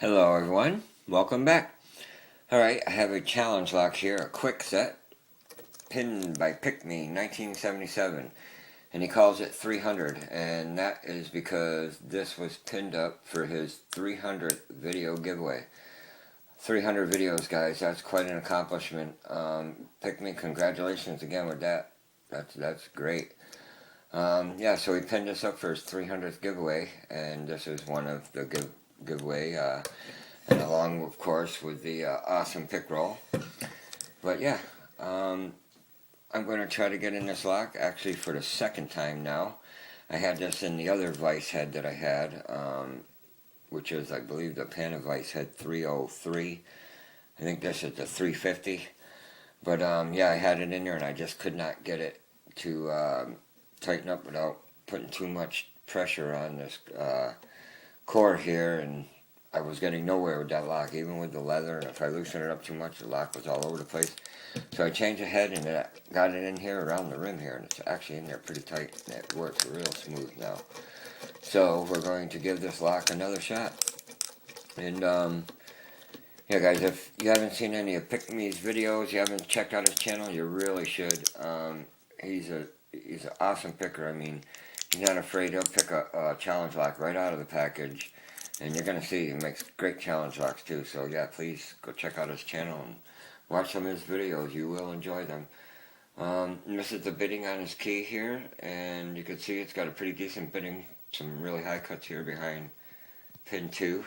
Hello everyone, welcome back. Alright, I have a challenge lock here, a Kwikset, pinned by PickMe, 1977, and he calls it 300, and that is because this was pinned up for his 300th video giveaway. 300 videos, guys, that's quite an accomplishment. PickMe, congratulations again with that. That's great. Yeah, so he pinned this up for his 300th giveaway, and this is one of the giveaway, and along, of course, with the awesome pick roll. But yeah, I'm going to try to get in this lock, actually for the second time now. I had this in the other vice head that I had, which is, I believe, the Panda Vice Head 303. I think this is the 350. But yeah, I had it in there and I just could not get it to tighten up without putting too much pressure on this core here, and I was getting nowhere with that lock, even with the leather, and if I loosened it up too much, the lock was all over the place. So I changed the head and got it in here around the rim here, and it's actually in there pretty tight, and it works real smooth now. So we're going to give this lock another shot. And yeah, guys, if you haven't seen any of PickMe's videos, you haven't checked out his channel, you really should. He's an awesome picker. I mean, he's not afraid. He'll pick a challenge lock right out of the package, and you're going to see he makes great challenge locks too. So yeah, please go check out his channel and watch some of his videos. You will enjoy them. This is the bidding on his key here, and you can see it's got a pretty decent bidding. Some really high cuts here behind pin 2.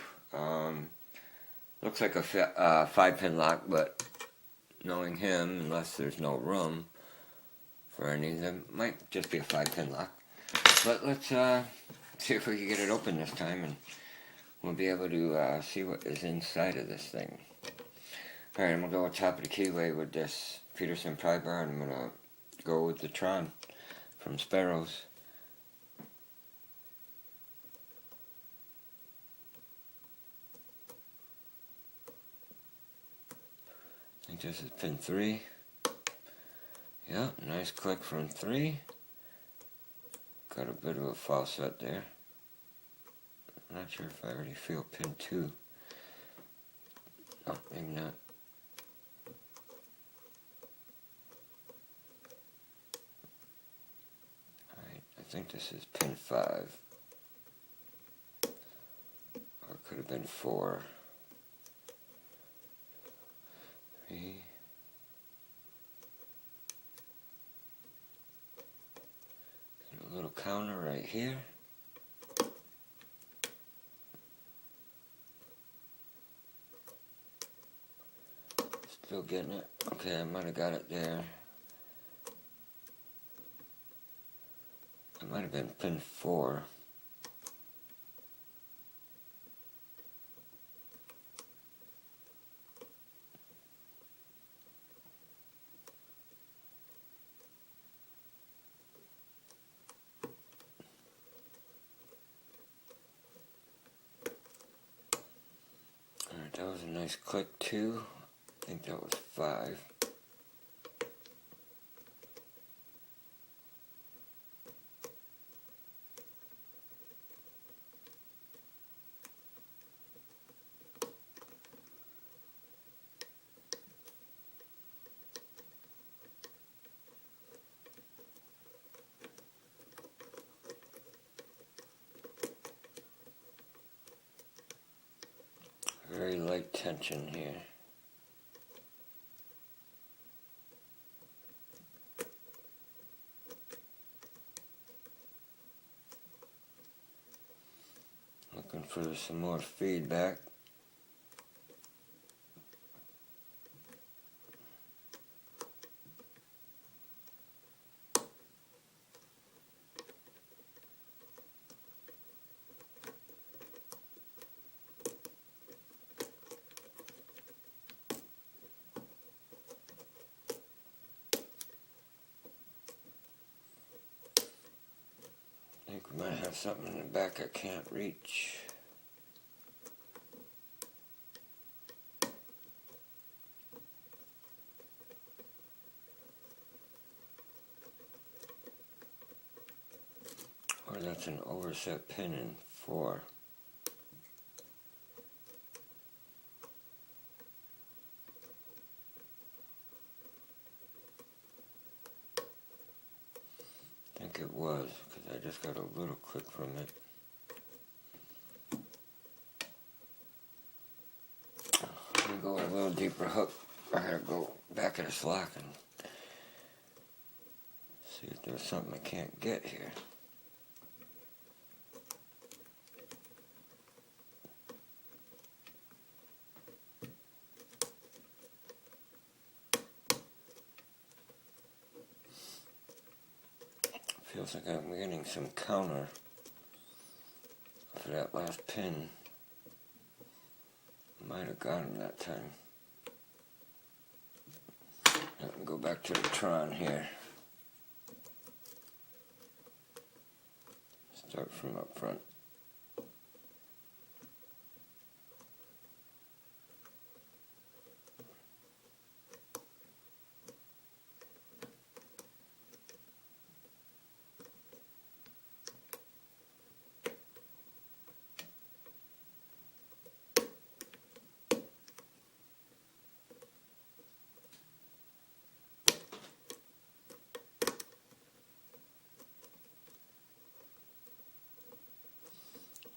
Looks like a 5-pin lock, but knowing him, unless there's no room for any, that might just be a 5-pin lock. But let's see if we can get it open this time, and we'll be able to see what is inside of this thing. Alright, I'm going to go top of the keyway with this Peterson pry bar, and I'm going to go with the Tron from Sparrows. I think this is pin 3. Yeah, nice click from 3. Got a bit of a false set there. I'm not sure if I already feel pin 2. Oh, maybe not. Alright, I think this is pin 5. Or it could have been 4. 3. A little counter right here. Still getting it. Okay, I might have got it there. It might have been pin 4. Alright, that was a nice click too. I think that was 5. Very light tension here. Looking for some more feedback. I think we might have something in the back I can't reach. Or that's an overset pin in 4. it was, because I just got a little click from it. I'm going to go with a little deeper hook. I gotta go back in this lock and see if there's something I can't get here. Feels like I'm getting some counter for that last pin. Might have got him that time. Let me go back to the Tron here. Start from up front.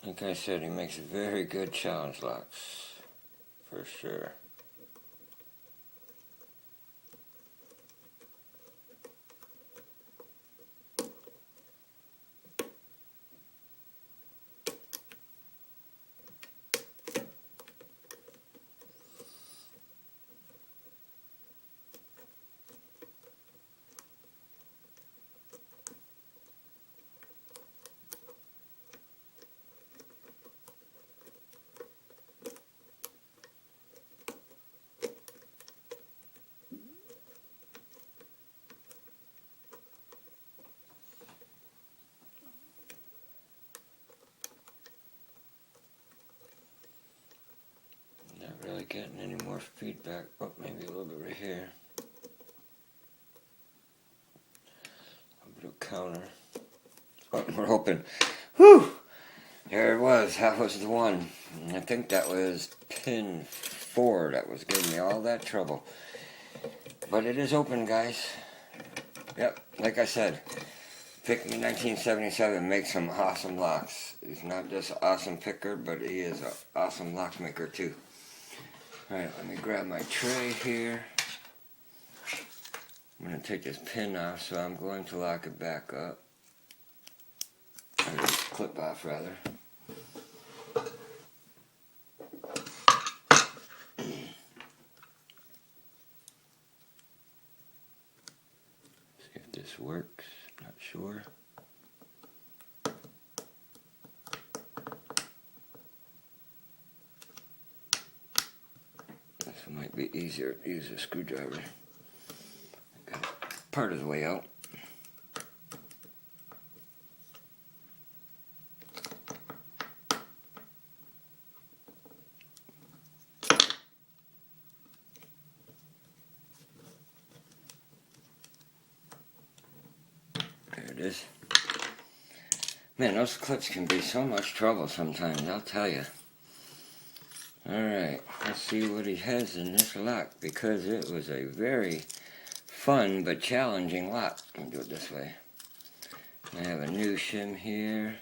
Like I said, he makes very good challenge locks, for sure. Not really getting any more feedback. Oh, maybe a little bit right here. A bit of counter. Oh, we're hoping. Whew! There it was. That was the one. I think that was pin 4 that was giving me all that trouble. But it is open, guys. Yep, like I said, PickMe 1977 makes some awesome locks. He's not just an awesome picker, but he is an awesome lock maker too. Alright, let me grab my tray here. I'm going to take this pin off, so I'm going to lock it back up. Or this clip off, rather. See if this works. Not sure. This might be easier to use a screwdriver. Got part of the way out. There it is. Man, those clips can be so much trouble sometimes, I'll tell you. Alright, let's see what he has in this lock, because it was a very fun but challenging lock. Let me do it this way. I have a new shim here.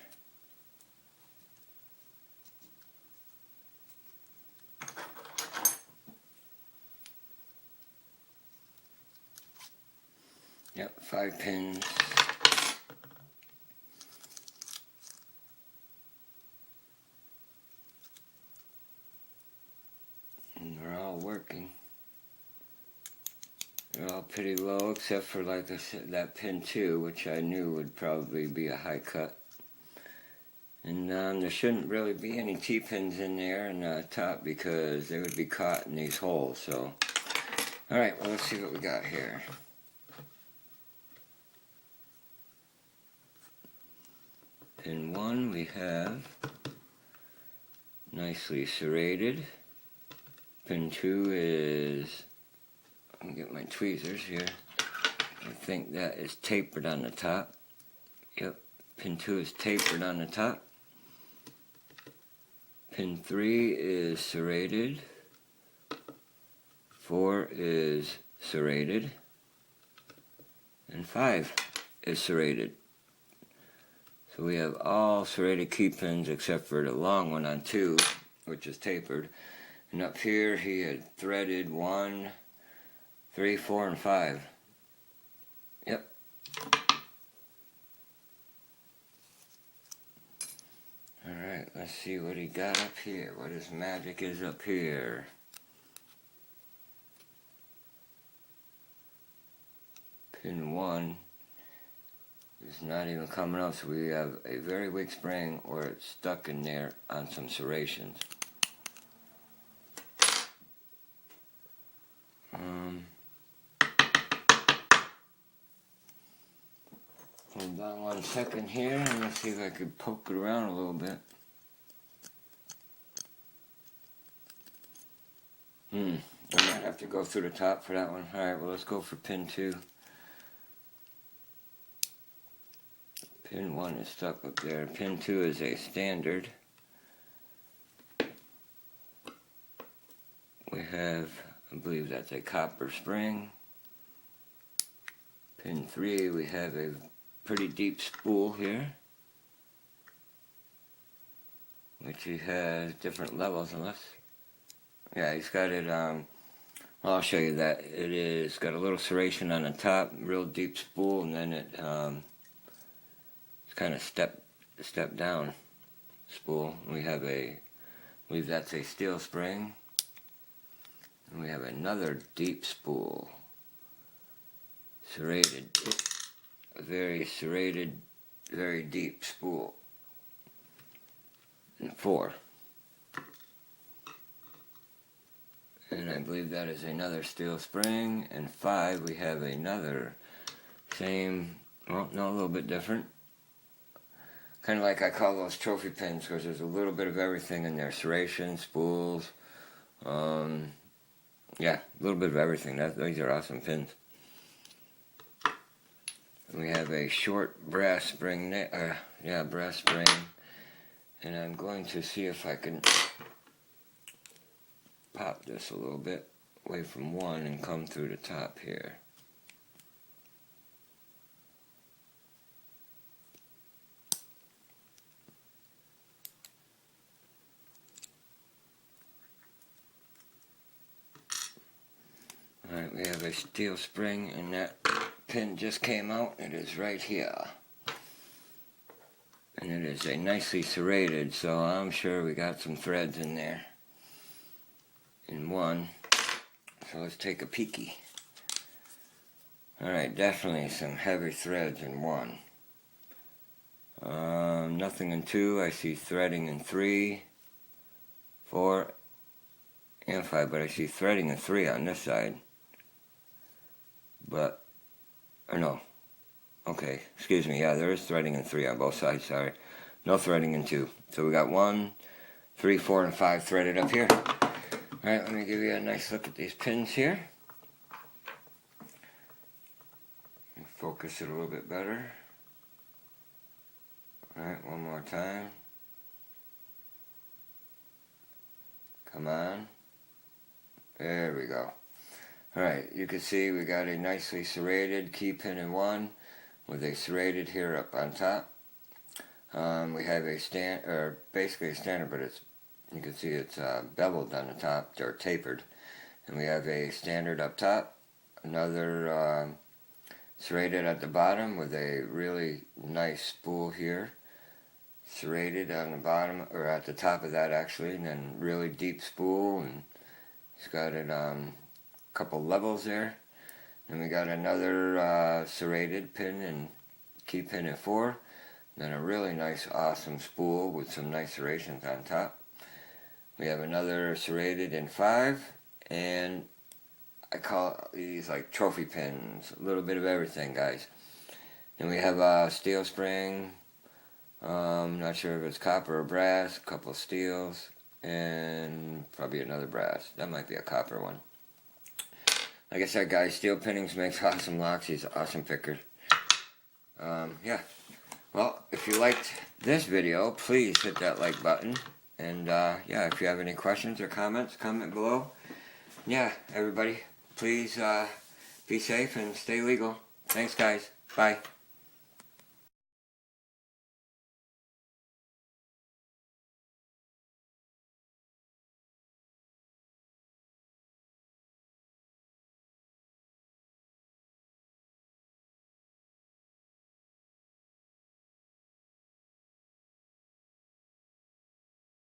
Yep, 5 pins. And they're all working. They're all pretty low, except for, like I said, that pin 2, which I knew would probably be a high cut. And there shouldn't really be any T-pins in there in the top, because they would be caught in these holes. So, alright, well, let's see what we got here. Pin 1 we have nicely serrated. Pin 2 is, let me get my tweezers here. I think that is tapered on the top. Yep, pin 2 is tapered on the top. Pin 3 is serrated. 4 is serrated. And 5 is serrated. So we have all serrated key pins except for the long one on 2, which is tapered. And up here he had threaded 1, 3, 4, and 5. Yep. Alright, let's see what he got up here. What his magic is up here. Pin 1 is not even coming up, so we have a very weak spring or it's stuck in there on some serrations. Hold on 1 second here and let's see if I could poke it around a little bit. I might have to go through the top for that one. Alright, well let's go for pin 2. Pin 1 is stuck up there. Pin 2 is a standard. We have, I believe that's a copper spring. Pin 3, we have a pretty deep spool here, which he has different levels unless, yeah, he's got it, well, I'll show you that. It is got a little serration on the top, real deep spool, and then it's kind of step down spool. We have I believe that's a steel spring, and we have another deep spool, serrated, a very serrated, very deep spool, and 4. And I believe that is another steel spring, and 5 we have another same, well, no, a little bit different. Kind of like I call those trophy pins because there's a little bit of everything in there. Serration, spools, yeah, a little bit of everything. These are awesome pins. We have a short brass spring, brass spring, and I'm going to see if I can pop this a little bit away from 1 and come through the top here. Alright, we have a steel spring, and that pin just came out. It is right here. And it is a nicely serrated, so I'm sure we got some threads in there. In 1. So let's take a peeky. Alright, definitely some heavy threads in 1. Nothing in 2. I see threading in 3, 4, and 5, but I see threading in 3 on this side. But, or no, okay, excuse me, yeah, there is threading in 3 on both sides, sorry. No threading in 2. So we got 1, 3, 4, and 5 threaded up here. Alright, let me give you a nice look at these pins here. Focus it a little bit better. Alright, one more time. Come on. There we go. Alright, you can see we got a nicely serrated key pin in 1 with a serrated here up on top. We have a basically a standard, but you can see it's beveled on the top, or tapered. And we have a standard up top, another serrated at the bottom with a really nice spool here, serrated on the bottom, or at the top of that actually, and then really deep spool, and it's got it couple levels there. Then we got another serrated pin and key pin in 4. Then a really nice awesome spool with some nice serrations on top. We have another serrated in 5, and I call these like trophy pins. A little bit of everything, guys. Then we have a steel spring. Not sure if it's copper or brass. A couple steels, and probably another brass. That might be a copper one. Like I said, guys, steel pinnings makes awesome locks. He's an awesome picker. Yeah. Well, if you liked this video, please hit that like button. And, yeah, if you have any questions or comments, comment below. Yeah, everybody, please be safe and stay legal. Thanks, guys. Bye.